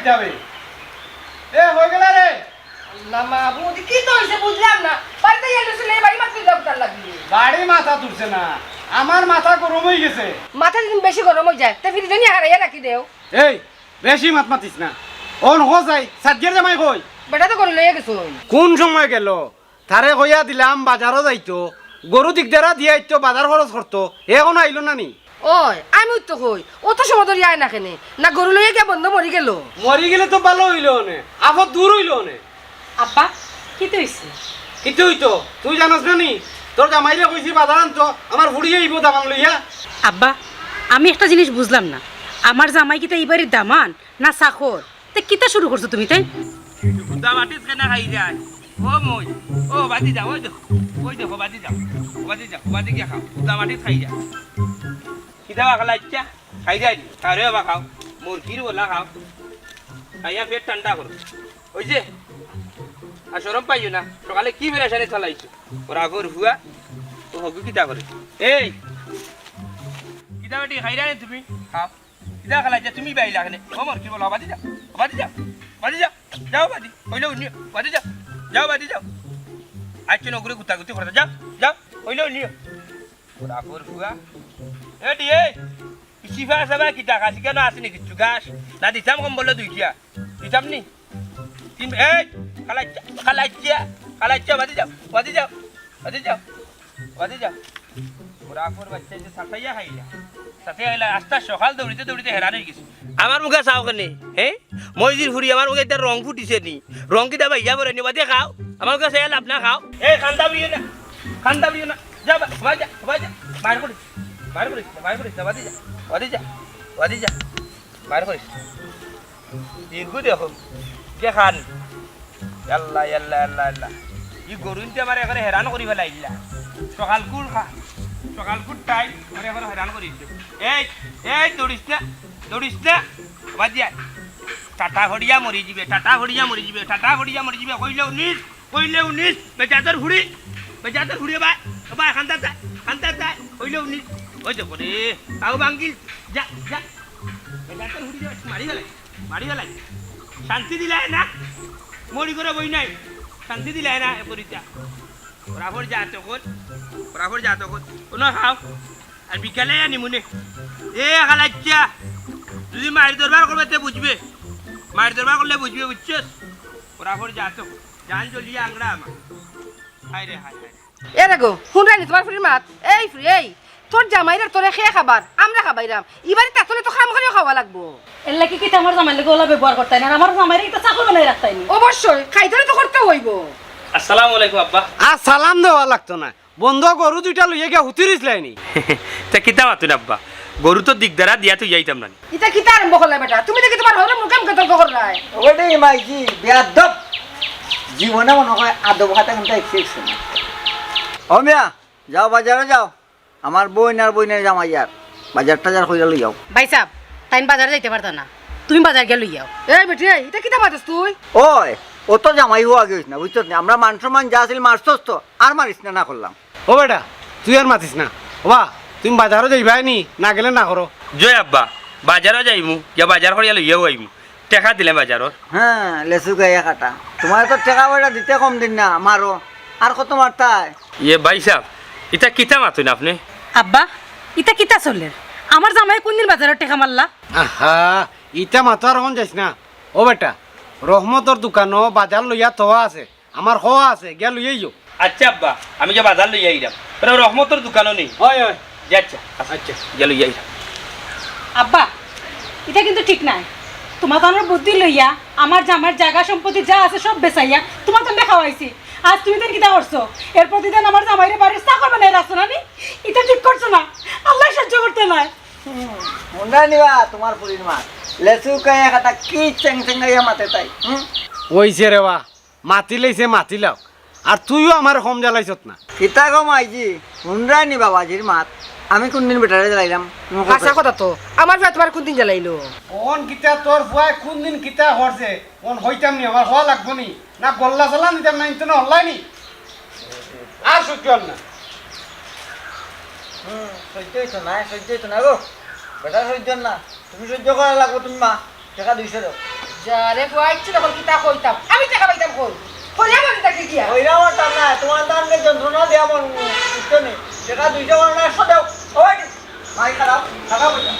দিতাবে এ হয়ে গেল রে না মা বুঝি কি তো হইছে বুঝলাম না বাড়িতে গেছিল এই বাড়ি মাত্র দরকার লাগবে বাড়ি মাথা তুলছে না আমার মাথা গরম হয়ে গেছে মাথা যদি বেশি গরম হয়ে যায় তা ফিরে জানি হারাইয়া রাখি দেও এই বেশি মাত মাতিস না অন হো যাই সাজ্জের জামাই কই বেটা তো করে লইয়া গেছো কোন সময় গেল তারে কইয়া দিলাম বাজারও যাইতো গরু দিকদারা দিয়ে আইতো বাজার খরচ করতো এখন আইলো না নি ওই আমি তো কই অত সময় ধরে আয় না কেনে না গরু লইয়া গিয়া বন্ধ মরি গেল মরি গেলে তো ভালো হইলো নে আবার দূর হইলো নে আব্বা কি তো হইছে কিন্তু হইতো তুই জানাস না নি তোর জামাইরে কইছি বাজার আনতো আমার ফুড়িয়ে আইবো দামান লইয়া আব্বা আমি একটা জিনিস বুঝলাম না আমার জামাই কি তো এই বাড়ির দামান না চাকর তে কিতা শুরু করছো তুমি তাই দামাটিস কেনা খাই যায় ও মই ও বাদি যাও ওই দেখো বাদি যাও বাদি গিয়া খাও দামাটিস খাই যা কিতাবা খালা ইচ্ছা খাই যায় তারে বা খাও মুরগির বলা খাও খাইয়া পেট ঠান্ডা করো ওই যে আর সরম পাইও না সকালে কি বেড়াশানি চালাইছো ওরা আগর হুয়া তো হগু কিতা করে এই কিতাবাটি খাই রানি তুমি খাও কিতা খালাই যা তুমি বাইলা খানে ও মুরগির বলা বাদি যাও যাও বাদি হইলেও নিও বাদি যাও বাদি যাও আচ্ছা নগরে গুতাগুতি করতে যাও হইলেও নিও ওরা আগর হুয়া এটি এই সিফা সাবা কিতা খাসি কেন আসেনি কিছু গাছ না দিতাম কম বললো দুইটা দিতাম নি তিন এই খালাইচ্ছা বাদি যাও ওরা আকর বাচ্চা যে সাফাইয়া খাইলা সাফাইয়া আস্তা সকাল দৌড়িতে হেরান হয়ে গেছে আমার মুখে চাও কেনে হ্যাঁ মইজির ফুরি আমার মুখে একটা রং ফুটিছে নি রং কিতা ভাইয়া বলে নি বাদে খাও আমার মুখে চাই লাভ না খাও এই খান্দা বিয়ে না যা বাইর করিস বাদি যা বাইর করিস দীর্ঘ দেখো কে খান আল্লাহ ই গরুনতে আমার এখানে হেরান করি ফেলাইলা সকাল কুট টাইম আমার এখন হেরান করি এই দৌড়িস না বাদিয়া টাটা হড়িয়া মরি যাবে কইলেও নিস বেজাতর ফুড়ি বাই খান্তা তাই কইলেও নিস ওই দেখো রে তাও বাঙ্গিল যা বেজাতর ফুড়ি যাবে মারি ফেলাই শান্তি দিলাই না মরি করে বই নাই শান্তি দিলাই না পরিচা বরাবর যা তখন কোনো খাও আর বিকালে আনি মনে এ খালাচ্ছা যদি মায়ের দরবার করবে তে বুঝবে বুঝছিস বরাবর যা তখন জান জ্বলিয়ে আংড়া আমার হায় রে এ রে গো শুন রানি তোমার ফুরির মাত এই ফুরি এই তোর জামাইরা তোরে খেয়ে খাবার আমরা খাবাইরাম এবারে তাতলে তো খাম করেও খাওয়া লাগবো এর লাগি কি আমার জামাই লাগে ওলা ব্যবহার করতে না আমার জামাইরে এটা চাকর বানাই রাখতাই নি অবশ্যই খাইতে তো করতে হইব আসসালামু আলাইকুম আব্বা আর সালাম দেওয়া লাগতো না বন্ধ গরু দুইটা লইয়া গিয়া হুতিরিসলাইনি তা কিতা মাতুন আব্বা গরু তো দিগদারা দিয়া তুই যাইতাম না এটা কিতা আরম্ভ করলে বেটা তুমি দেখি তোমার হরে মুকাম কতর্ক করলাই ওটাই মাইজি বেয়াদব জীবনে মনে হয় আদব হাতে কিন্তু এক্সেপশন ও মিয়া যাও বাজারে যাও আমার বইনের জামাই আর বাজার টাজার কইরা লই যাও ভাই সাহেব তাইন বাজারে যাইতে পারতা না তুমি বাজার গিয়ে লইয়াও এই বেটি এটা কিতা মাতাস তুই ওই ও তো জামাই হওয়া গেছ না বুঝছস না আমরা মান সম্মান যা আছিল মারছস তো আর মারিস না করলাম ও বেটা তুই আর মাতিস না ওবা তুমি বাজারও যাইবাই নি না গেলে না করো জয় আব্বা বাজারও যাইমু ইয়া বাজার করিয়া লইয়াও আইমু টেকা দিলে বাজারত হ্যাঁ লেসু গাইয়া কাটা তোমার তো টাকা পয়সা দিতে কম দিন না মারো আর কত মারতাই ইয়ে ভাই সাহেব এটা কিতা মাতুন আপনি আব্বা ইটা কিতা চলে আমার জামাই কোনদিন বাজারে টেকা মারলা আহা ইটা মাতো আর যাইস না ও বেটা রহমতর দোকানও বাজার লইয়া তোয়া আছে আমার হওয়া আছে গিয়া লইয়াই যাও আচ্ছা আব্বা আমি যে বাজার লইয়া আইলাম রহমতর দোকানও নেই হয় আচ্ছা গেল লইয়া আইলাম আব্বা এটা কিন্তু ঠিক নাই তোমার তো আমার বুদ্ধি লইয়া আমার জামার জায়গা সম্পত্তি যা আছে সব বেচাইয়া তোমার তো খাওয়াইছি আজ তুমি তো কিতা করছো এর প্রতিদিন আমার জামাইরে বাড়ির চাকর বানাই রাখছো না এটা ঠিক করছো না আল্লাহ সহ্য করতে নাই মুন্ডা নিবা তোমার পুরীর মাছ লেসু গাইয়া কাটা কি চেং গাইয়া মাতে তাই ওইছে রে বা মাতি লাইছে মাতি লাও আর তুইও আমার কম জ্বালাইছত না কিতা গো মাইজি মুন্ডা নিবা বাজির মাত আমি কোনদিন বেটারে জ্বালাইলাম আশা কথা তো আমার ভাই তোমার কোনদিন জ্বালাইলো কোন কিতা তোর ফুয়াই কোন দিন কিতা হরছে কোন হইতাম নি আমার হওয়া লাগবো নি না গল্লা চালা নিতাম না ইন্তনা হল্লাই নি আর সহ্য হল না সহ্য হইতো না গো বেটা সহ্য না তুমি সহ্য করা লাগবো তুমি মা টাকা 200 দাও যারে বুয়াইছি তখন কিতা কইতাম আমি টাকা পাইতাম কই কইয়া বলি তাকে গিয়া ওইরা মারতাম না তোমার দামকে যন্ত্রণা দেয়া মন ইচ্ছে নেই টাকা 200 করে না 100 দাও ওই ভাই খারাপ টাকা পয়সা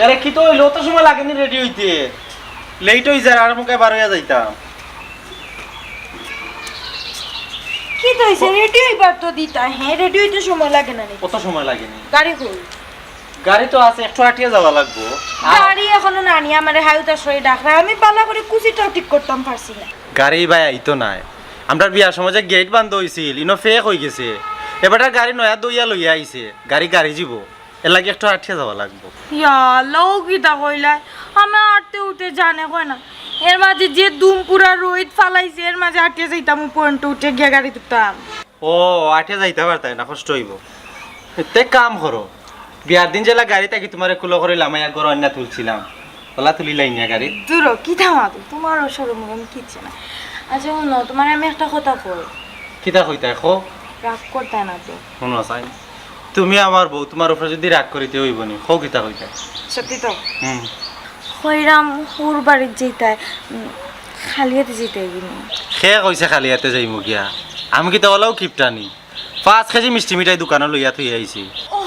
আরে কি তো হইলো তো সময় লাগেনি রেডি হইতে লেট হই যায় আর মুখে বার হইয়া যাইতাম কি তো হইছে রেডি হইবার তো দিতা হ্যাঁ রেডি হইতে সময় লাগে না রে কত সময় লাগেনি গাড়ি কই গাড়ি তো আছে 108 যাওয়া লাগবো গাড়ি এখনো না নি আমারে হাউতা সই ডাকরা আমি পালা করে কুচিটাও ঠিক করতাম পারছি না গাড়ি ভাই আইতো নাই আমরা বিয়ার সময় যে গেট বন্ধ হইছিল ইনো ফেক হই গেছে এবার গাড়ি নয়া দইয়া লইয়া আইছে গাড়ি যাব এর লাগে 108 যাওয়া লাগবো ইয়া লও কিতা কইলা আমি আটতে উঠে জানে কই না এর মাঝে যে দুমপুরা রোহিত ফালাইছে এর মাঝে আটকে যাইতাম পয়েন্ট উঠে গিয়া গাড়ি তুলতাম ও 8 যাইতে পারতাই না কষ্ট হইব তে কাম করো বিয়ার দিন জেলা গাড়ি তাকি তোমার কুলো করে লামাইয়া গর অন্য তুলছিলাম ওলা তুলি লাইনিয়া গাড়ি দূর কিতা মাতো তোমার সরম আমি কিচ্ছে না আচ্ছা শোনো তোমার আমি একটা কথা কই কিতা কইতাই খো রাগ করতে না তো শুনো চাই তুমি আমার বউ তোমার উপরে যদি রাগ করিতে হইব নি খো কিতা কইতাই সত্যি তো হুম হইরাম ওর বাড়ির যেতায় খালিয়াতে যেতে গিনি সে কইছে খালি হাতে যাইমু গিয়া আমি কিতা ওলাও কিপটানি 5 কেজি মিষ্টি মিঠাই দোকানে লইয়া থই আইছি ও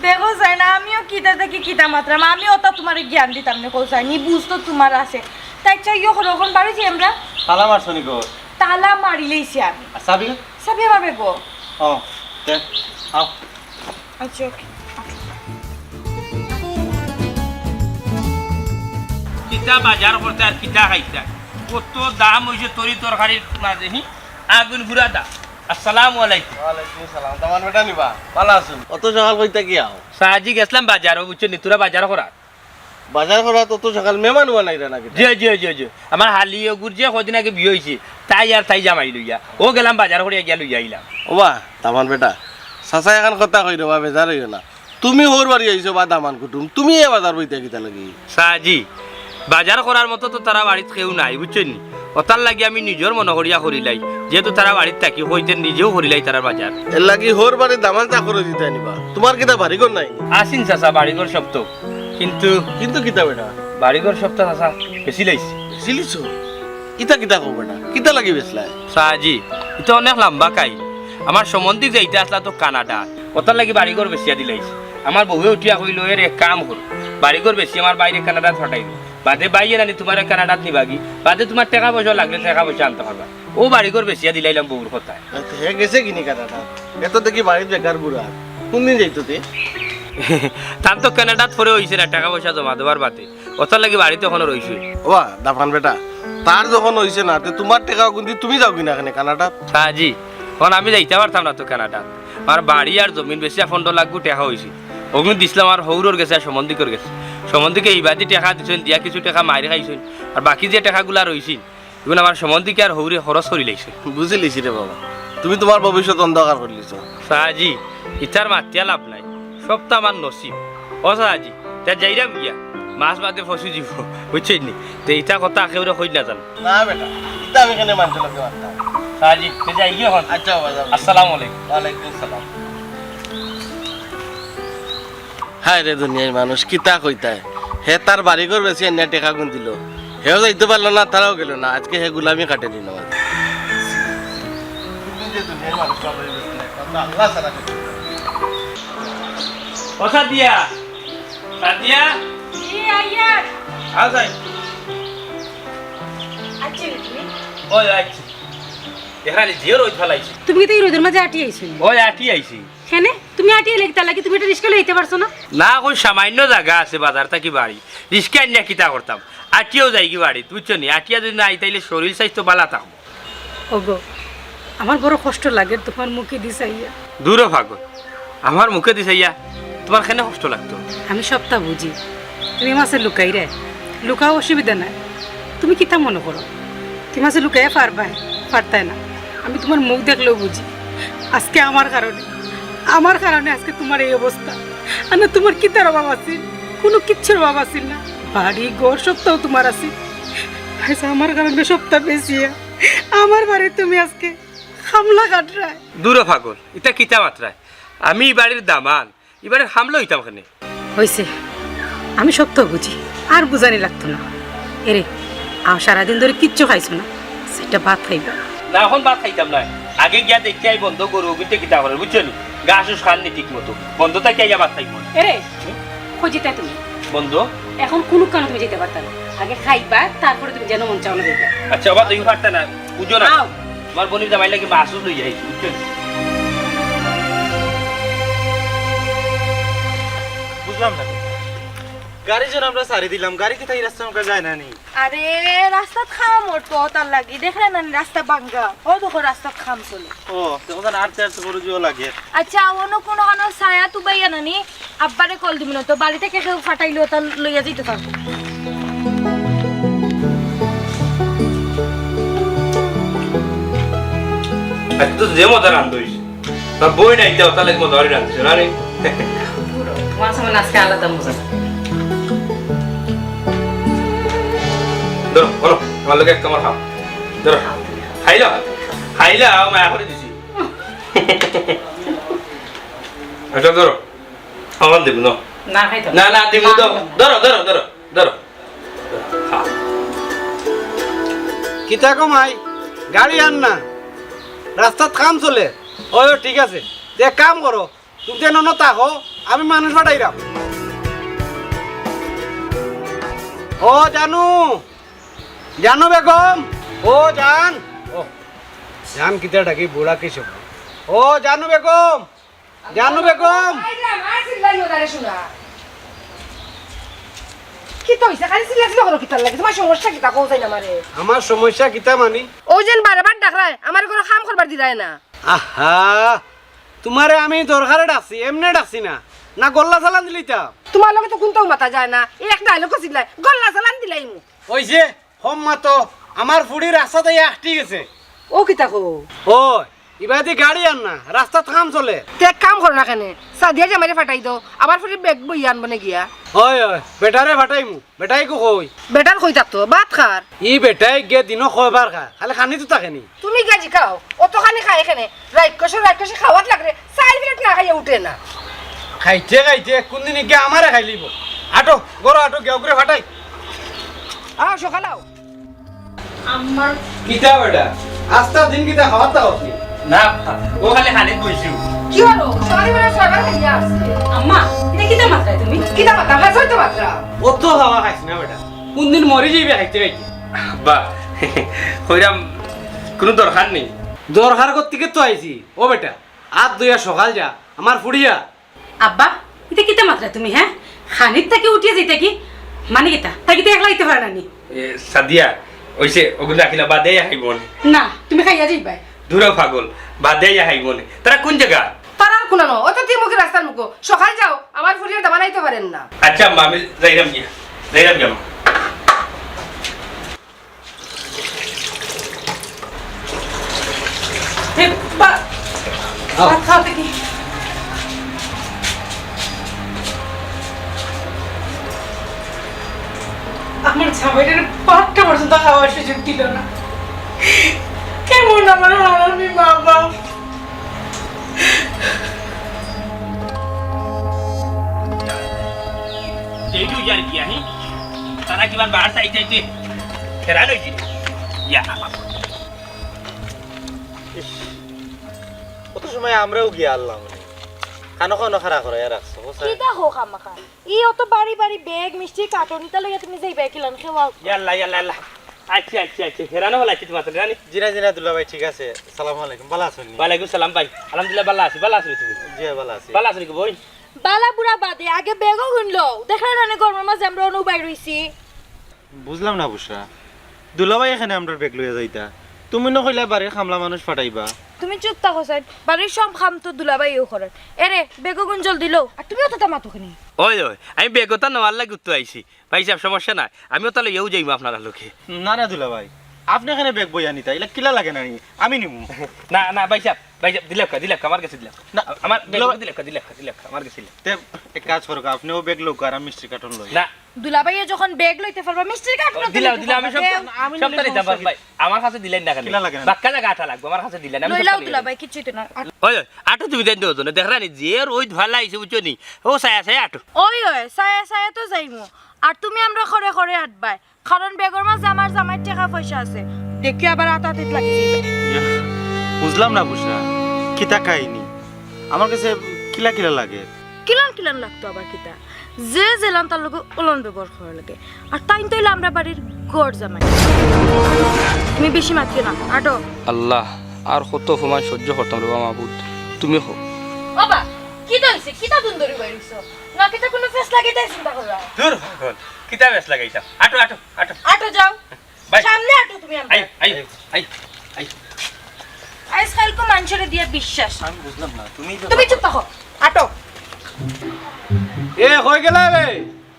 দেখো যাই না আমিও কিতা দেখি কিতা মাত্রাম আমি ওটা তোমার জ্ঞান দিতাম না কোথায় নি বুঝতো তোমার আছে তাই চাই যখন বাড়িছি আমরা তালা মারছনি গো তালা মারি লইছি আমি সাবি সবই আমার বেগো ও তে আও আচ্ছা ওকে কিতা বাজার করতে আর কিতা খাইতা কত দাম হইছে তরি তরকারির মাঝে হি আগুন ঘুরা দা আসসালামু আলাইকুম ওয়ালাইকুম সালাম তোমার বেটা নিবা ভালো আছেন অত সকাল কইতা কি আও সাজি গেছলাম বাজার বুঝছো নি তোরা বাজার করা বাজার করা তত সকাল মেহমান বানাই রে নাকি জি আমার হালি গুর যে কদিন আগে বিয়ে হয়েছে তাই আর তাই জামাই লইয়া ও গেলাম বাজার করে গিয়া লইয়া আইলাম ওবা তামান বেটা চাচা এখন কথা কই দেবা বেজার হইও না তুমি হোর বাড়ি আইছো বা দামান কুটুম তুমি এ বাজার বইতে কিতা লাগি সাজি বাজার করার মতো তো তারা বাড়িতে কেউ নাই বুঝছো নি ওতার লাগি আমি নিজের মনে করিয়া করিলাই যেহেতু তারা বাড়িতে থাকি হইতে নিজেও করিলাই তারা বাজার এর লাগি হোর বাড়ি দামান চাকর দিতে নিবা তোমার কিতা বাড়ি ঘর নাই আসিন চাচা বাড়িঘর সপ্তাহ কিন্তু কিন্তু কিতা বেটা বাড়িঘর সপ্তাহ চাচা বেশি লাইছে সিলিছো ইতা কিতা কও বেটা কিতা লাগি বেসলা সাজি এটা অনেক লম্বা কাই আমার সম্বন্ধী যাইতে আসলা তো কানাডা ওটার লাগি বাড়িঘর বেশিয়া দিলাইছে আমার বহু উঠিয়া কইল এর এক কাম কর বাড়িঘর বেশি আমার বাইরে কানাডাত ফাটাইল বাদে বাইরে নানি তোমার কানাডাত নিবাগি বাদে তোমার টাকা পয়সা লাগলে টাকা পয়সা আনতে পারবা ও বাড়িঘর বেশিয়া দিলাইলাম বউর কথায় হে গেছে কিনি কাটাটা এত দেখি বাড়িতে বেকার বুড়া কোনদিন যাইতো তে তার তো কানাডাত পরে হইছে না টাকা পয়সা জমা দেওয়ার বাদে ওটার লাগি বাড়িতে এখনো রইছে ওবা দাফান বেটা তার যখন হইছে না তে তোমার টাকা গুনতি তুমি যাও কিনা এখানে কানাডা সাজি এখন আমি যাইতে পারতাম না তো কানাডাত আমার বাড়ি আর জমিন বেশি ফন্ড লাগবো টাকা হয়েছে ওগুলো দিছিলাম আর হৌরর গেছে আর সম্বন্ধিকর গেছে সম্বন্ধিকে এইবাদি টাকা দিছেন দিয়া কিছু টাকা মারি খাইছেন আর বাকি যে টাকাগুলা রয়েছে এগুলো আমার সম্বন্ধিকে আর হৌরে খরচ করে লাইছে বুঝি লিছি রে বাবা তুমি তোমার ভবিষ্যৎ অন্ধকার করে লিছো সাহাজি ইটার মাতিয়া লাভ নাই সব তো আমার নসিব ও সাহাজি তা যাইরাম গিয়া মাছ বাদে ফসি যাব বুঝছেন নি তো ইটা কথা কেউরে কই না জান না বেটা ইতা আমি কেন মানতে লাগে মানতা সাহাজি তে যাই গিয়া হন আচ্ছা বাবা যাও আসসালামু আলাইকুম ওয়ালাইকুম সালাম হায় রে দুনিয়ার মানুষ কিতা কইতায় হে তার বাড়ি ঘর বেশি এনে টাকা গুন দিল হেও যাইতে পারলো না তারাও গেল না আজকে হে গুলামি কাটে নিল ও সাদিয়া সাদিয়া জি আইয়া আও যাই আচ্ছা তুমি ওই আইছি এখানে জিও রোজ ফেলাইছি তুমি কি তো এই রোদের মাঝে আটি আইছো ওই আটি আইছি কেন তুমি আটি এলে তার লাগি তুমি একটা রিস্কা লইতে পারছো না না ওই সামান্য জায়গা আছে বাজার থাকি বাড়ি রিস্কা নিয়ে কিতা করতাম আটিও যাই কি বাড়ি বুঝছো নি আটিয়া যদি না আইতাইলে শরীর স্বাস্থ্য ভালো থাকবো ওগো আমার বড় কষ্ট লাগে তোমার মুখে দিছাইয়া দূরও ভাগো আমার মুখে দিছাইয়া তোমার কেন কষ্ট লাগতো আমি সবটা বুঝি তুমি মাসে লুকাই রে লুকাও অসুবিধা নাই তুমি কিতা মনে করো তুমি মাসে লুকাইয়া পারতাই না আমি তোমার মুখ দেখলেও বুঝি আজকে আমার কারণে আজকে তোমার এই অবস্থা আর না তোমার কিতার অভাব আছে কোনো কিচ্ছুর অভাব আছিল না বাড়ি ঘর সবটাও তোমার আছে আচ্ছা আমার কারণে সবটা বেশি আমার বাড়ি তুমি আজকে হামলা কাটরায় দূর পাগল এটা কিতা মাত্রায় আমি এই বাড়ির দামান এবারে হামলো হইতাম ওখানে হয়েছে আমি শক্ত বুঝি আর বুঝানি লাগতো না এরে আর সারাদিন ধরে কিচ্ছু খাইছো না সেটা ভাত খাইবা না এখন ভাত খাইতাম না আগে গিয়া দেখতে আই বন্ধ গরু ওগুতে কিতা করে বুঝছো নি ঘাস খাননি ঠিক মতো বন্ধ তাই আইয়া ভাত খাইব এরে খুঁজিতে তুমি বন্ধ এখন কোনো কারণে তুমি যেতে পারতা না আগে খাইবা তারপরে তুমি যেন মন চাও না দেখবা আচ্ছা বাবা তুই পারতা না বুঝো না আও। আমার বোনের জামাই লাগে মাসুস লই যাই বুঝছো নি? বুঝলাম না গাড়ি যখন আমরা সারি দিলাম গাড়ি কি তাই রাস্তা আমাকে যায় না নি আরে রাস্তা খাম ওর তো তার লাগি দেখলে না রাস্তা ভাঙ্গা ও দেখো রাস্তা খাম চলে ও তখন আর চার করে জিও লাগে আচ্ছা অন্য কোনো হানো ছায়া তু বাইয়া নানি আব্বারে কল দিবি না তো বাড়ি থেকে কেউ ফাটাইলো তা লইয়া যাইতে থাকবো আচ্ছা তো যে মজা রান্ধইস তোর বই নাই তো তাহলে মজা হরি রান্ধছ না রে তোমার সামনে আজকে আলাদা মজা ধরো বলো আমার লোকে একটা আমার খাও ধরো খাইলা খাইলা মায়া করে দিছি আচ্ছা ধরো আমার দেব না না খাইতো না না দেব তো ধরো ধরো ধরো ধরো খাও কিতা কমাই গাড়ি আন না রাস্তাত কাম চলে ও ঠিক আছে যে কাম করো তুমি যেন থাকো আমি মানুষ পাঠাইরাম ও জানু জানু বেগম ও জান ও জান কিতা ডাকি বুড়া কি সব ও জানু বেগম জানু বেগম কি তো হইছে খালি সিলা সিলা করো কিতার লাগে তোমার সমস্যা কিতা কও যাই না মারে আমার সমস্যা কিতা মানি ও যেন বারবার ডাকরায় আমার কোনো কাম করবার দিরায় না আহা তোমারে আমি দরকারে ডাকছি এমনি ডাকছি না না গল্লা চালান দিলিতা তোমার লগে তো কোনটাও মাথা যায় না এই একটা ডায়লগ কইছিলাই গল্লা চালান দিলাই মু ওই যে হম মাতো আমার ফুড়ি রাস্তাতে আটটি গেছে ও কিতা কো ও ইবাদি গাড়ি আন না রাস্তা কাম চলে তে এক কাম করো না কেন সাদিয়া জামাইরে ফাটাই দাও আবার ফিরে ব্যাগ বই আনবো না গিয়া হয় হয় বেটারে ফাটাইমু বেটাই কো কই বেটার কই থাকতো ভাত খার ই বেটাই গে দিনও খয়বার খা খালি খানি তো থাকেনি তুমি গাজি খাও অতখানি খাই এখানে রাইকশে খাওয়াত লাগরে 4 মিনিট না খাইয়া উঠে না খাইছে খাইছে কোনদিন গিয়ে আমারে খাই লিব আটো গরো আটো গেও করে ফাটাই আও সকালাও আমার কিতা বেটা আস্তা দিন কিতা খাওয়াত তাহলে না ও খালি হানিত বইছি কি হলো সকালে বেলা সকাল খাইয়া আসছে আম্মা এটা কিতা মাত্রায় তুমি কিতা মাত্রা হাসই তো মাত্রা অত খাওয়া খাইছ না বেটা কোনদিন মরি যাইবে খাইতে খাইতে বা কইরাম কোনো দরকার নেই দরকার করতে তো আইছি ও বেটা আর দুইয়া সকাল যা আমার ফুড়িয়া আব্বা এটা কিতা মাত্রায় তুমি হ্যাঁ খানিত থেকে উঠিয়ে যেতে কি মানে কিতা তাকে তো একলা হইতে পারে না নি সাদিয়া ওইসে ওগুলো রাখিলা বাদে আইব না তুমি খাইয়া যাইবা দূর পাগল বাদে আইব তারা কোন জায়গা তারার কোনানো ও তো তিমুখী রাস্তার মুখো সকাল যাও আমার ফুরিয়ে দাবানাইতে পারেন না আচ্ছা আম্মা আমি যাইরাম গিয়া ভাত খাওয়াতে কি আমার জামাইটার 5টা পর্যন্ত খাওয়ার সুযোগ দিল না কেমন আমার হারামি মা বাপ এইটু যার গিয়া হি তারা কিমান বাহার চাইতে ফেরা লইছি ইয়া কত সময় আমরাও গিয়ে আল্লাহ খানো খানো খারা করে রাখছো কিটা হো খামাখা ই অত বাড়ি বাড়ি ব্যাগ মিষ্টি কার্টুনিটা লইয়া তুমি যাইবা কিলান খেওয়া ইয়াল্লা ইয়াল্লা ইয়াল্লা আচ্ছা আচ্ছা আচ্ছা ফেরানো হল আছে তোমার জানি জিনা জিনা দুলা ভাই ঠিক আছে সালাম আলাইকুম ভালো আছেন ওয়ালাইকুম সালাম ভাই আলহামদুলিল্লাহ ভালো আছি তুমি জি ভালো আছি ভালো আছি কি বই বালা বুড়া বাদে আগে ব্যাগও গুনলো দেখলেন অনেক গরমের মাঝে আমরা অনু বাইর হইছি বুঝলাম না বুসরা দুলা ভাই এখানে আমরা বেগ লইয়া যাইতা তুমি নকইলা বাড়ির খামলা মানুষ ফাটাইবা তুমি চুপ থাকো সাইড বাড়ির সব খাম তো দুলাবাইও করেন এরে বেগও গুন জল দিলো আর তুমিও তো তামাতোখানি ওই ওই আমি বেগতা নেওয়ার লাগে উত্তর আইছি ভাই সাহেব সমস্যা নাই আমিও তাহলে এও যাইব আপনারা লোকে না না দুলা ভাই আপনি এখানে বেগ বইয়া নিতা এলা কিলা লাগে না আমি নিমু না না ভাইসাব দিলাম আমার কাছে দিলাম না, আমার দিলাম- দিলাম আমার কাছে দিলাম তে এক কাজ করো আপনিও বেগ লোক আর আমি মিষ্টি কার্টন লই না দুলাভাইয়া যখন ব্যাগ লইতে পারবা মিষ্টির কার্টুন দিলাম আমি সব তারি যাবার ভাই আমার কাছে দিলেন না কেন কিলা লাগে না? বাক্কা জায়গা আটা লাগবে আমার কাছে দিলেন আমি লইলাও দুলাভাই কিছুই তো না ওই আটো তুমি দেন দিও না দেখরানি যে ওই ভালো আইছে বুঝছো নি ও সায়া আটো ওই সায়া সায়া তো যাইমু আর তুমি আমরা খরে খরে হাঁটবাই কারণ বেগর মাঝে আমার জামাই টাকা পয়সা আছে দেখি আবার আতাতিত লাগি যাইবে বুঝলাম না বুঝরা কিতা কাহিনী আমার কাছে কিলা কিলা লাগে কিলান কিলান লাগতো আবার কিতা যে জেলান তার লোক ওলন ব্যবহার করা লাগে আর তাই তো আমরা বাড়ির গড় জামাই তুমি বেশি মাতিও না আটো আল্লাহ আর কত সময় সহ্য করতাম রে মাহবুব তুমি হো বাবা কি দইছে কিতা দুন্দরি বাইরিছো না কিতা কোনো ফেস লাগাইতে চিন্তা করবা দূর পাগল কিতা বেশ লাগাইতা আটো আটো যাও বাই। সামনে আটো তুমি আমরা আই আজকাল কো মানুষের দিয়া বিশ্বাস আমি বুঝলাম না তুমি তুমি চুপ থাকো আটো এ হয়ে গেলা রে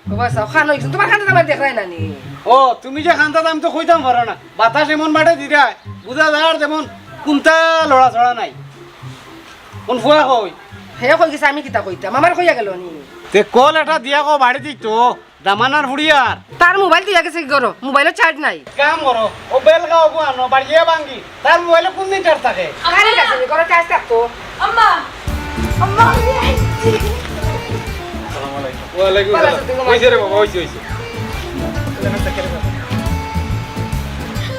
ও বাস খান হইছে তোমার খানটা আমার দেখাই না নি ও তুমি যে খান্তা আমি তো কইতাম পারো না বাতাস এমন মাঠে দিরা বুঝা যার যেমন কোনটা লড়া ছড়া নাই কোন ফুয়া কই হে কই গেছে আমি কিতা কইতাম আমার কইয়া গেল নি তে কল এটা দিয়া কো বাড়ি দিত দামানার ফুড়িয়ার তার মোবাইল দিয়া গেছে কি করো মোবাইলের চার্জ নাই কাম করো ও বেলগাঁও গো আনো বাড়িয়ে ভাঙ্গি তার মোবাইলে কোন দিন চার্জ থাকে আরে গেছে নি করে চার্জ থাকতো আম্মা আম্মা ওয়ালাইকুম ভালো আসসালাম আছো তুমি? হইছে রে বাবা হইছে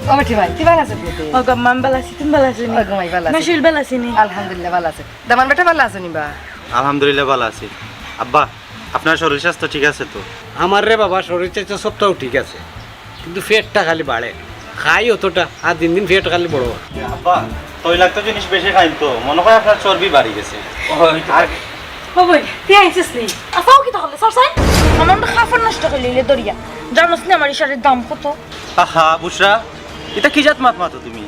ও বেটি ভাই কি ভালো আছে তুই ও গম্মান বালাসি তুমি বালাসি নি ও গমাই ভালো আছে নশিল বালাসি নি আলহামদুলিল্লাহ ভালো আছে দামান বেটা ভালো আছে নি বা আলহামদুলিল্লাহ ভালো আছি আব্বা আপনার শরীর স্বাস্থ্য ঠিক আছে তো আমার রে বাবা শরীর চাইতে সবটাও ঠিক আছে কিন্তু পেটটা খালি বাড়ে খাই অতটা আর দিন দিন পেট খালি বড় হয়। আব্বা তৈলাক্ত জিনিস বেশি খাইন তো মনে হয় আপনার চর্বি বাড়ি গেছে আর ও বই তুই আইছিস নি আসাও কি তাহলে সরসাই আমার তো খাফর নষ্ট হইলে দরিয়া জানোস না আমার শাড়ির দাম কত আহা বুশরা এটা কি জাত মাত মাতো তুমি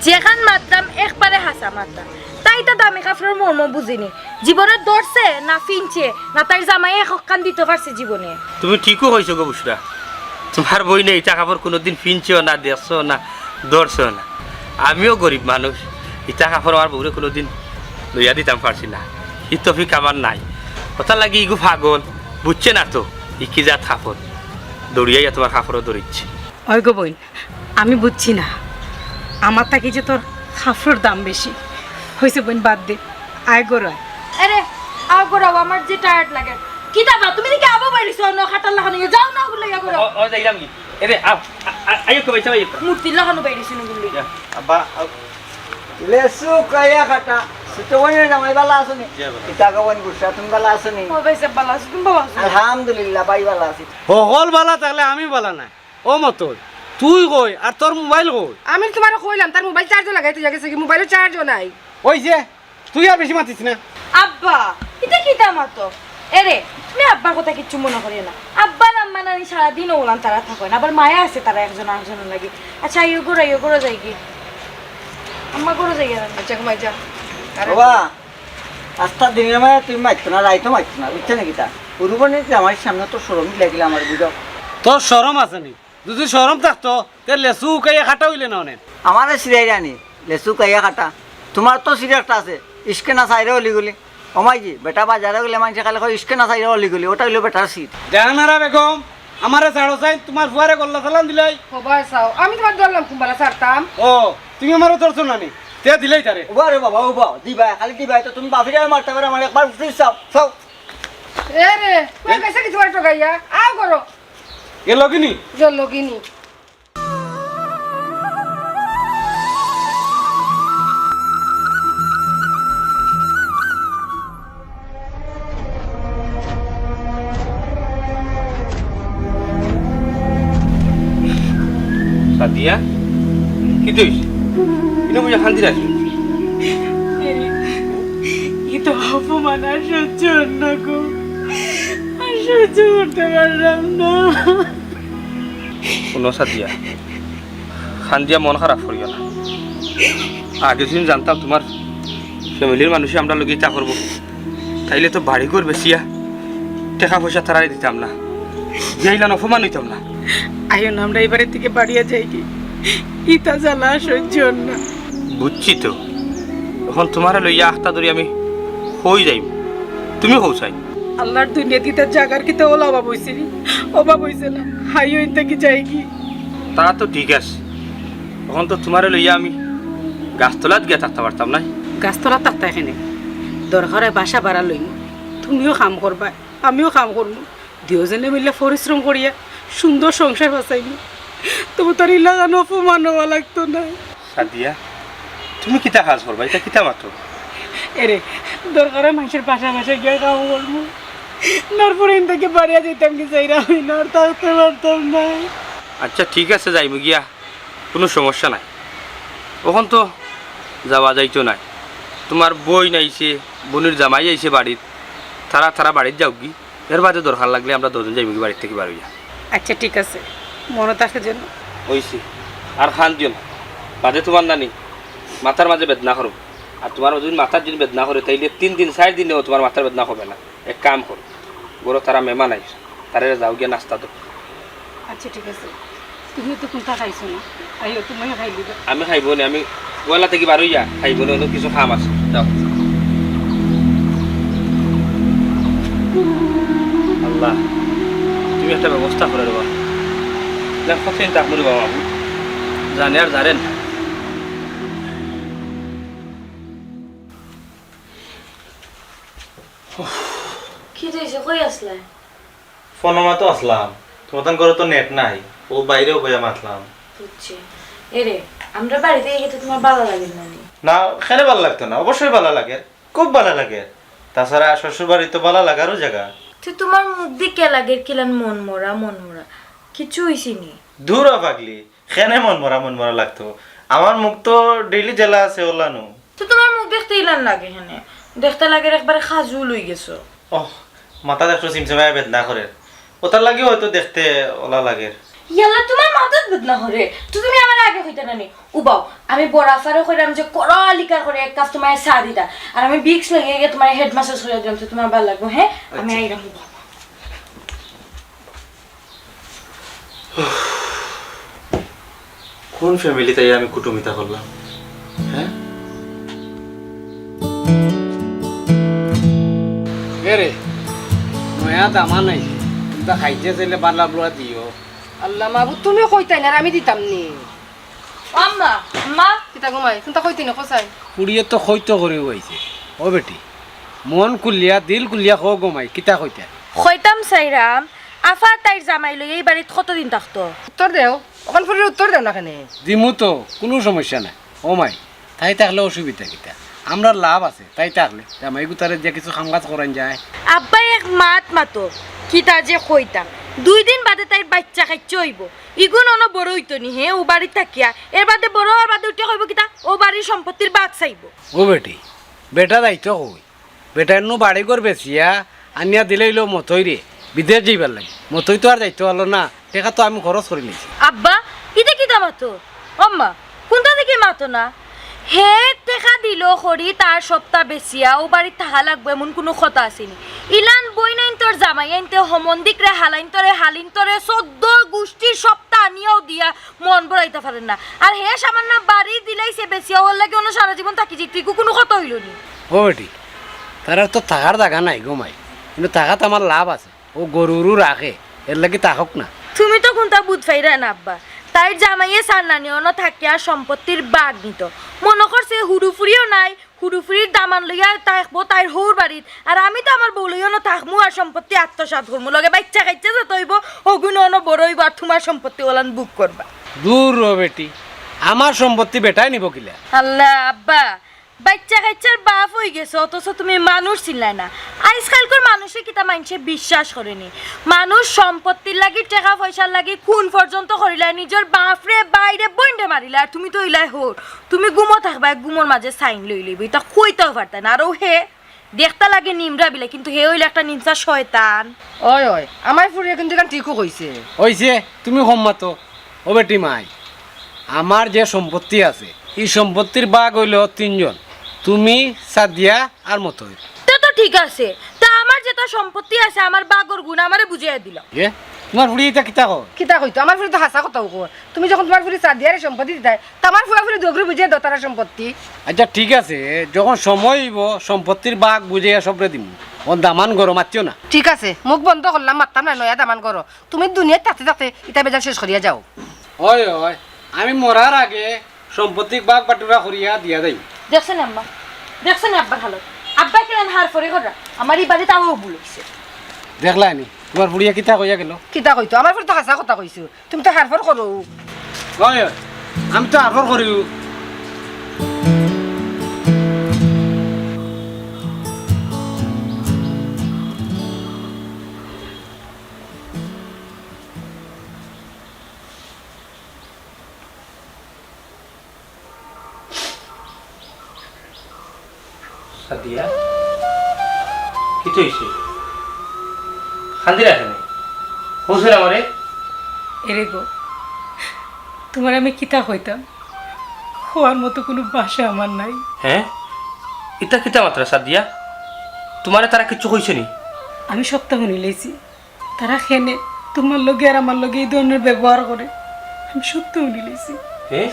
যেখান মারতাম একবারে হাসা মারতাম তাই তো দামি কাপড়ের মর্ম বুঝিনি জীবনে দৌড়ছে না ফিনছে না তাই জামাই এক কান দিতে পারছে জীবনে তুমি ঠিকও হয়েছো গো বুসরা তোমার বই নেই টাকা পর কোনোদিন ফিনছেও না দেখছো না দৌড়ছেও না আমিও গরিব মানুষ এই টাকা পর আমার বউরে কোনোদিন লইয়া দিতাম পারছি না ই তফিক আমার নাই কথা লাগি ইগু পাগল বুঝছে না তো ই কি যা থাপড় দৌড়িয়াইয়া তোমার কাপড়ও দৌড়িচ্ছে ওই গো বোন আমি বুঝছি না আমার থাকি যে তোর খাফড়ের দাম বেশি হয়েছে বোন বাদ দে আয় গোড়ায় আরে আগরাও আমার যে টায়ার্ড লাগে কি দাবা তুমি কি আবো বাইরিছো না খাটার লাগানো যাও না ওগুলো ইয়া করো ও যাইলাম কি এরে আইও কবে চাই মূর্তি লাগানো বাইরিছো না গুলি আব্বা লেসু কয়া খাটা সুতো বনে জামাই বালা আসনি ইতা গবন গুসা তুমি বালা আসনি ও ভাইসা বালা আছে তুমি বাবা আছে আলহামদুলিল্লাহ বাই বালা আছি সকল বালা থাকলে আমি বালা নাই ও মতই তুই কই আর তোর মোবাইল কই আমি তোমার কইলাম তার মোবাইল চার্জও লাগাইতে গেছে কি মোবাইলের চার্জও নাই ওই যে তুই আর বেশি মাতিস না আব্বা এটা কি দামাতো এরে তুমি আব্বার কথা কিচ্ছু মনে করি না আব্বার আম্মা নানি সারাদিন ওলান তারা থাকে না আবার মায়া আছে তারা একজন আরেকজনের লাগে আচ্ছা ইয়ে গোড়া যাই কি আম্মা গোড়া যাই গেলাম আচ্ছা ঘুমাই যা আরে বাবা আস্তা দিনের মানে তুমি মারতো না রাইতো মারতো না বুঝছে নাকি তা পুরুবনে আমার সামনে তো সরম লাগিলে আমার বুঝো তোর শরম আছে নি যদি শরম থাকতো তে লেসু কাইয়া খাটা হইলে না অনেক আমার সিরিয়াই রানি লেসু কাইয়া খাটা তোমার তো সিরিয়াসটা আছে ইস্কে না চাইরে অলি গলি অমাইজি বেটা বাজারে গেলে মানুষে খালি কয় ইস্কে না চাইরে অলি গলি ওটা হইলো বেটার সিট জানারা বেগম আমারে ছাড়ো চাই তোমার ফুয়ারে গল্লা চালান দিলাই খবর চাও আমি তোমার ধরলাম কুম্বালা ছাড়তাম ও তুমি আমারও ধরছো না নি তে দিলাই তারে উবা রে বাবা উবা দিবা খালি দিবা তো তুমি বাফিরে মারতে পারো আমার একবার প্লিজ চাও চাও এ রে তুই কেসে কি তোমার টকাইয়া আও করো গেল কিনি জল কিনি সাদিয়া কি তুই এটা বুঝে শান্তি রাখি ই তো অপমান আর সহ্য না গো আর সহ্য করতে পারলাম না কোনো সাদিয়া খান্দিয়া মন খারাপ করিও না আগে যদি জানতাম তোমার ফ্যামিলির মানুষই আমরা লোক ইচ্ছা করবো তাইলে তো বাড়ি ঘর বেশিয়া টাকা পয়সা তারাই দিতাম না যাইলাম অপমান হইতাম না আয়ন আমরা এবারের থেকে বাড়িয়ে যাই কি ইতা জ্বালা সহ্য না। বুঝছি তো, এখন তোমার লইয়া আখটা ধরি আমি হই যাই, তুমি হও চাই। আল্লাহর দুনিয়াতে তার জাগার কিতা ওলা অভাব হয়েছে নি? অভাব হয়েছে না, হাই হইতে কি যাই কি? তা তো ঠিক আছে, এখন তো তোমার লইয়া আমি গাছতলাত গিয়া থাকতে পারতাম না। গাছতলা তাকতা এখানে দরকার হয় বাসা ভাড়া লইম, তুমিও কাম করবা আমিও কাম করবো, দুজনে মিলে পরিশ্রম করিয়া সুন্দর সংসার বাঁচাইনি। তবু তার ইলাকানো অপমান হওয়া লাগতো না। সাদিয়া, তুমি কিতা কাজ করবা? এটা কিতা মাত্র? এরে দরকার হয় মানুষের বাসা বাসায় গিয়ে কাম করবো, তারপরে এন থেকে বাড়িয়া যেতাম কি চাইরা হই না, আর থাকতে পারতাম না। আচ্ছা ঠিক আছে, যাইব গিয়া, কোনো সমস্যা নাই। ওখান তো যাওয়া যাইতো নাই, তোমার বই নাইছে, বোনের জামাই আইছে বাড়িত, তারা বাড়িত যাও কি, এর বাদে দরকার লাগলে আমরা দুজন যাইব কি বাড়ির থেকে বাড়িয়া। আচ্ছা ঠিক আছে, মনে থাকে যেন। হইছি, আর খান দিও না, বাদে তোমার নানি মাথার মাঝে বেদনা করো, আর তোমার যদি মাথার যদি বেদনা করে তাইলে 3 দিন 4 দিনেও তোমার মাথার বেদনা হবে না। এক কাম করো, বড় তারা মেহমান আইস, তারা যাও গিয়ে নাস্তা দো। আচ্ছা ঠিক আছে, তুমি তো কোনটা খাইছো না, আইও তুমিও খাই দিবে। আমি খাইব না, আমি গোয়ালা থেকে বার হইয়া খাইব না, অন্য কিছু খাম আছে। যাও। আল্লাহ, তুমি একটা ব্যবস্থা করে দেবা, কত চিন্তা করি বাবা, জানে আর জানেন। কি হয়েছে, কই আসলে? ফোনমা তো আসলাম, তোমার ঘরে তো নেট নাই, ও বাইরেও বইয়া মাতলাম। বুঝছি। এরে আমরা বাড়িতে গেলে তোমার ভালো লাগে না? না, খেলে ভালো লাগতো না, অবশ্যই ভালো লাগে, খুব ভালো লাগে। তাছাড়া শ্বশুর বাড়ি তো ভালো লাগারও জায়গা। তুই তোমার মুখ দিয়ে কে লাগে কিলান মন মরা কিছু হইছি নি? দূর পাগলি, খেনে মন মরা লাগতো। আমার মুখ তো ডেইলি জেলা আছে ওলানো। তো তোমার মুখ দেখতে ইলান লাগে, হেনে দেখতে লাগে একবারে খাজু লই গেছো। ওহ, মাথা দেখছো চিমচিমায় বেদনা করে, ওটার লাগে হয়তো দেখতে ওলা লাগে। ইয়ালা তোমার মাথাত বেদনা হরে, তো তুমি আমার আগে হইতা নানি উবাও। আমি বরাফারে কইরাম যে করালিকার করে এক কাজ তোমার চা দিতা, আর আমি বিক্স লাগিয়ে গিয়ে তোমার হেড মাসাজ করে দিলাম, তো তোমার ভালো লাগবে। হ্যাঁ আমি আইরাম। কোন ফ্যামিলিতে আমি কুটুমিতা করলাম? হ্যাঁ রে নয়া দামা নাই, তা খাইতে চাইলে পারলা বলা দিও। আল্লাহ মাবু তুমি কইতাই না, আর আমি দিতাম নি। আম্মা মা কিতা ঘুমাই তুমি কইতি না কোসাই? কুড়িয়ে তো হইতো করে হইছে। ও বেটি, মন কুলিয়া দিল কুলিয়া হো গমাই, কিতা কইতা? খৈতাম সাইরাম আফা তাইর জামাই লই এই বাড়িত কতদিন থাকতো? উত্তর দেও, ওখান ফুলের উত্তর দেও না কেন? দিমু তো, কোনো সমস্যা নাই। ও মাই, তাই থাকলে অসুবিধা কিতা? আমরা লাভ আছে তাই থাকলে, জামাই গুতারে যে কিছু কামকাজ করান যায়। আব্বা এক মাতো কিতা যে কইতাম, 2 দিন বাদে তাইর বাচ্চা খাইতে হইব, ইগুন অন বড় হইতো নি। হে ও বাড়ি থাকিয়া এর বাদে বড় হওয়ার বাদে উঠে কইব কিতা ও বাড়ির সম্পত্তির বাগ চাইব। ও বেটি, বেটা দায়িত্ব হই, বেটার নু বাড়ি ঘর বেচিয়া আনিয়া দিলেইলো মতই রে বিদেশ যাইবার লাগে। মতই তো আর দায়িত্ব হলো না, টেকা তো আমি খরচ করে নিয়েছি। আব্বা ইতে কিতা মাতো? আম্মা কোনটা থেকে মাতো না? হে টেকা দিল খড়ি তার সপ্তাহ বেচিয়া ও বাড়ি থাকা লাগবে এমন কোনো কথা আসেনি। ইলান বই নাইন তোর জামাই আইনতে হমন্দিক রে হালাইন তরে হালিন তরে 14 গোষ্ঠীর সপ্তাহ আনিয়াও দিয়া মন বড়াইতে পারেন না। আর হে সামান্য বাড়ি দিলাইছে বেচিয়া ওর লাগে অন্য সারা জীবন থাকি যেটি কোনো কথা হইল নি। ও বেটি, তার তো থাকার জায়গা নাই গোমাই, কিন্তু থাকাত আমার লাভ আছে। ও গরুরও রাখে, এর লাগে তাহক না। তুমি তো কোনটা বুঝ পাইরা না আব্বা, তাই জামাইয়ে সান্নানি অন থাকিয়া সম্পত্তির বাগ নিত। মনে করছে হুড়ুফুরিও নাই, হুড়ুফুরির দামান লইয়া থাকবো তাইর হৌর বাড়িত, আর আমি তো আমার বউ লইয়া থাকমু আর সম্পত্তি আত্মসাৎ করবো। লগে বাচ্চা খাইছে যে তৈব ওগুন অন বড়ইব আর তোমার সম্পত্তি ওলান বুক করবা। দূর ও বেটি, আমার সম্পত্তি বেটাই নিব কিলা? আল্লাহ আব্বা, বাচ্চা কাচ্চার বাপ হয়ে গেছে অথচ তুমি মানুষ চিনলাই না। আজকালকার মানুষে কিতা মানুষে বিশ্বাস করেনি। মানুষ সম্পত্তির লাগি টাকা পয়সার লাগি খুন পর্যন্ত করিলাই, নিজের বাপরে বাইরে বইন্ডে মারিলা। আর তুমি তো ইলাই হোর, তুমি গুমো থাকবা, গুমোর মাঝে সাইন লই লইবি, তা কইতেও পারতেন। আরও হে দেখতে লাগে নিমরা বিলে, কিন্তু হে হইলে একটা নিমসা শয়তান। ওই ওই আমার ফুরিয়ে কিন্তু ঠিকও কইছে। হইছে, তুমি সম্মত। ও বেটি মাই, আমার যে সম্পত্তি আছে এই সম্পত্তির বাঘ হইল 3 জন, তুমি, সাদিয়া আর মতই। তা তো ঠিক আছে, তা আমার যেটা সম্পত্তি আছে আমার বাগর গুণ আমারে বুঝিয়ে দিল। তোমার ফুড়ি এটা কিতা কর কিতা কইতো আমার ফুরি তো হাসা কথা কো তুমি যখন তোমার ফুরি সাদিয়ারে সম্পত্তি দিতাই তোমার ফুয়া ফুরি দগরি বুঝিয়ে দতারা সম্পত্তি আচ্ছা ঠিক আছে যখন সময় হইব সম্পত্তির বাঘ বুঝে সবরে দিম ও দামান গরম মাতিও না ঠিক আছে মুখ বন্ধ করলাম মারতাম না নয়া দামান করো তুমি দুনিয়ায় তাতে তাতে ইটা বেজাল শেষ করিয়া যাও হয় হয় আমি মরার আগে সম্পত্তির বাঘ বাটুরা করিয়া দিয়া দেই দেখছেন আম্মা দেখছেন আব্বার হালত আব্বা কেন হার ফরে করা আমার এই বাড়িতে তাও ভুল হয়েছে দেখলা নি তোমার ফুড়িয়া কিতা কইয়া গেল কিতা কইতো আমার ফুরি তো হাসা কথা কইছো তুমি তো হারফর করো হয় হয় আমি তো আফর করিও সাদিয়া কি হইছে খান্দি রাখে নাই হুসেন আমারে এরে গো তোমার আমি কিতা হইতাম হওয়ার মতো কোনো বাসা আমার নাই। হ্যাঁ এটা কিতা মাত্রা সাদিয়া তোমারে তারা কিছু কইছে নি আমি সপ্তাহ নিলেছি তারা খেনে তোমার লগে আর আমার লগে এই ধরনের ব্যবহার করে আমি সপ্তাহ নিলেছি। হ্যাঁ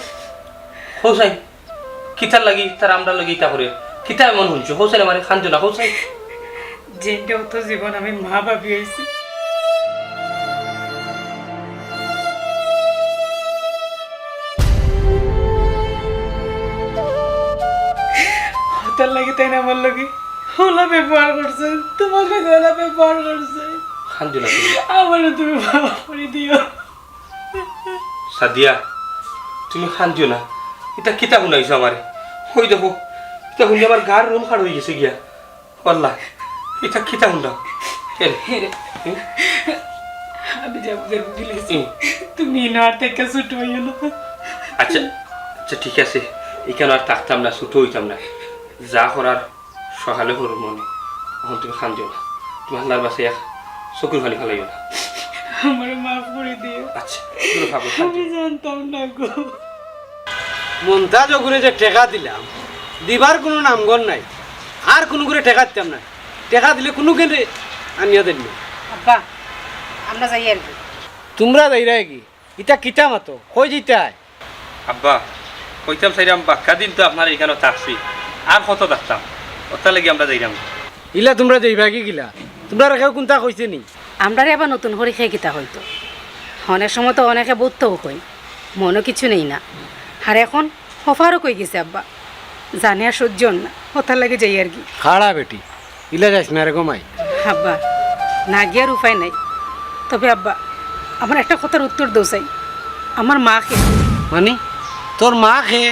হোসাই কিতার লাগি তারা আমরা লাগি ইটা করে কিতা এমন হইছে হোসাই আমারে খান্দি না হোসাই যেটা হতো জীবন আমি মা ভাবি হয়েছি হতার লাগে তাই না আমার লগে হোলা ব্যবহার করছে তোমাকে গোলা ব্যবহার করছে খান্দি না আমারও তুমি বাবা করে দিও। সাদিয়া তুমি খান্দিও না এটা কিতা শুনাইছো আমারে ওই দেখো এটা শুনি আমার গার রুম খাড় হয়ে গেছে গিয়া আল্লাহ এটা কিতা শুনলাম আমি যাবো গেলেছি তুমি না থেকে ছুট হইও না। আচ্ছা আচ্ছা ঠিক আছে এখানে আর থাকতাম না ছুটো হইতাম না যা করার সকালে করো মনে এখন তুমি খান্দিও না তুমি আল্লাহর বাসে এক চকুর ফালি ফেলাইও না আমার মাফ করে দিও আচ্ছা তুমি ভাবো আমি জানতাম না গো। মন্তাজ ওগুলো যে টেকা দিলাম দিবার কোনো নামগর নাই আর কোনো করে টেকা দিতাম না টেকা দিলে কোনো কেন আনিয়া দেন না আব্বা আমরা যাই আর কি তোমরা যাইরা কি ইটা কিতা মাতো কই দিতাই আব্বা কইতাম সাইরাম বাক্কা দিন তো আপনার এখানে থাকছি আর কত থাকতাম ওটা লাগি আমরা যাইরাম ইলা তোমরা যাইবা কি গিলা তোমরা কেউ কোনটা কইছে নি আমরা এবার নতুন করে খেয়ে কিতা হইতো অনেক সময় তো অনেকে বুঝতেও কই মনও কিছু নেই না আর এখন অফারও কই গেছে আব্বা জানে আর সহ্য না ওটার লাগে যাই আর কি। খাড়া বেটি ইলা যাইস না রে গমাই আব্বা না গিয়ার উপায় নাই তবে আব্বা আমার একটা কথার উত্তর দৌ চাই আমার মাকে মানে তোর মা খে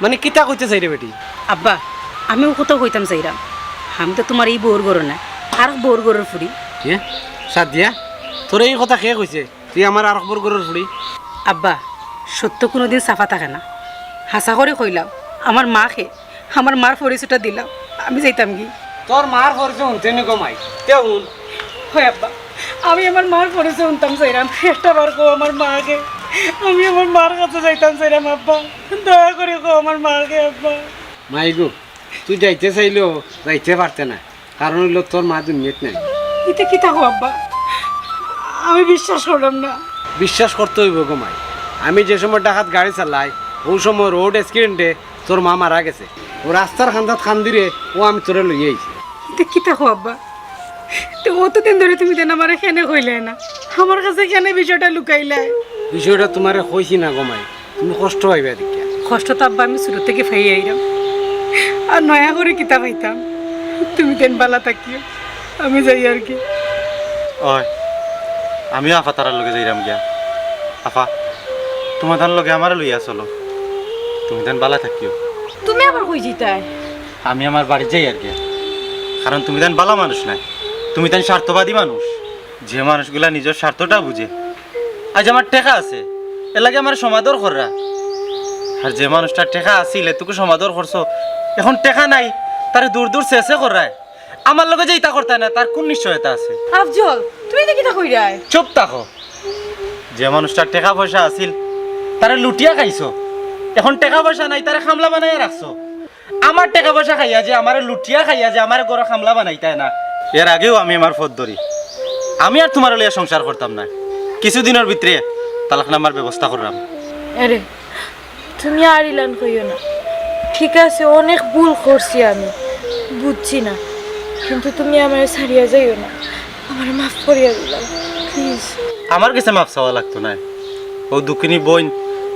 মানে কিতা কইতে চাই রে বেটি আব্বা আমিও কোথাও কইতাম চাইরাম আমি তো তোমার এই বউর গরো না আর বউর গরুর ফুড়ি। কে সাদিয়া তোর এই কথা কে কইছে তুই আমার আর খবর গরুর ফুড়ি আব্বা সত্য কোনোদিন সাফা থাকে না হাসা করে কইলাম আমার মাকে আমার মার পরিচয়টা দিলাম আমি যাইতাম কি তোর মার পরিচয় শুনতে নি গমাই তে শুন হয় আব্বা আমি আমার মার পরিচয় শুনতাম চাইরাম একটা বার কো আমার মাকে আমি আমার মার কাছে যাইতাম চাইরাম আব্বা দয়া করে কো আমার মাকে আব্বা। মাইগো তুই যাইতে চাইলেও যাইতে পারতে না কারণ হইলো তোর মা দুনিয়াত নাই এটা কি থাকো আব্বা আমি বিশ্বাস করলাম না। বিশ্বাস করতে হইব গমাই আমি যে সময় ডাকাত গাড়ি চালাই ওই সময় রোড অ্যাক্সিডেন্টে তোর মা মারা গেছে ও রাস্তার খান্দাত খান্দিরে ও আমি তোরে লইয়ে আইছি এটা কি থাকো আব্বা তো অতদিন ধরে তুমি দেন আমার এখানে কইলে না আমার কাছে কেন বিষয়টা লুকাইলে বিষয়টা তোমারে কইছি না গমাই তুমি কষ্ট পাইবা দেখিয়া কষ্ট তো আব্বা আমি শুরু থেকে ফাই আইরাম আর নয়া করে কিতা পাইতাম তুমি দেন বালা থাকিও আমি যাই আর কি। ওই আমিও আফা তারার লগে যাইরাম গিয়া আফা তোমার ধান লগে আমারে লইয়া চলো তুমি ধান বালা থাকিও তুমি আবার কই জিতাই আমি আমার বাড়ি যাই আর কি কারণ তুমি ধান বালা মানুষ নাই তুমি ধান স্বার্থবাদী মানুষ যে মানুষগুলা নিজের স্বার্থটা বুঝে আজ আমার টেকা আছে এর লাগে আমার সমাদর কররা আর যে মানুষটার টেকা আছিল তোকে সমাদর করছো এখন টেকা নাই তারে দূর দূর শেষে করায় আমার লগে যে ইটা করতে না তার কোন নিশ্চয়তা আছে আফজল তুমি এটা কিতা কইরাই চুপ থাকো যে মানুষটার টাকা পয়সা আছিল তারে লুটিয়া খাইছো এখন টাকা পয়সা নাই তারে খামলা বানাইয়া রাখছো আমার টাকা পয়সা খাইয়া যে আমারে লুটিয়া খাইয়া যে আমার ঘরে খামলা বানাইতাই না এর আগেও আমি আমার পথ ধরি আমি আর তোমার লইয়া সংসার করতাম না কিছুদিনের ভিতরে তালাকনামার ব্যবস্থা করলাম। আরে তুমি আর ইলান কইও না, ঠিক আছে অনেক ভুল করছি আমি, বুঝছি না, কিন্তু তুমি আমার ছাড়িয়া যাইও না, আমার মাফ করিয়া দিলাম প্লিজ। আমার কাছে মাপ চাওয়া লাগতো না। ও দুঃখিনী বইন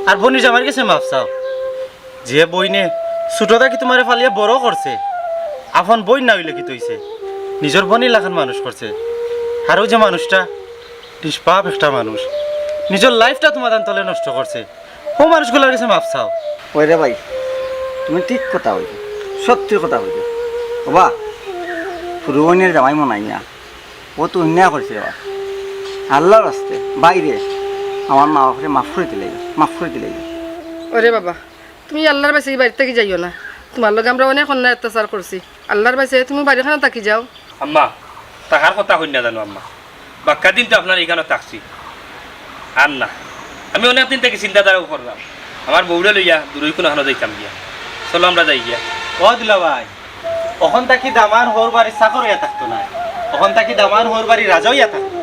আর বোনির আমার কাছে মাপ চাও। যে বইনে ছোট থাকি তোমার ফালিয়া বড় করছে, আপন বই না হইলে কি তৈছে, নিজের বনি লাখান মানুষ করছে। আর ওই যে মানুষটা নিষ্পাপ একটা মানুষ, নিজের লাইফটা তোমার তলে নষ্ট করছে, ও মানুষগুলোর কাছে মাপ চাও। ওই রে ভাই, তুমি ঠিক কথা হইছো, সত্যি কথা হইছো। বাবা ফুরুবনের জামাই মনাই না, ও তো অন্যায় করছে বাবা। আল্লাহর রাস্তে বাইরে আমার মা বাপরে মাফ করে দিলে, মাফ করে দিলে। ওরে বাবা, তুমি আল্লাহর বাসে এই বাড়ির থেকে যাইও না। তোমার লগে আমরা অনেক অন্যায় অত্যাচার করছি। আল্লাহর বাসে তুমি বাড়িখানে থাকি যাও। আম্মা টাকার কথা হই না জানো আম্মা, বাক্কা দিন তো আপনার এখানে থাকছি আর না, আমি অনেক দিন থেকে চিন্তাধারাও করলাম আমার বউরে লইয়া দূরই কোনো হানো যাইতাম গিয়া। চলো আমরা যাই গিয়া। ও দিলা ভাই, ওখান থাকি দামান হোর বাড়ি চাকর হইয়া থাকতো না, ওখান থাকি দামান হোর বাড়ি রাজা হইয়া থাকতো।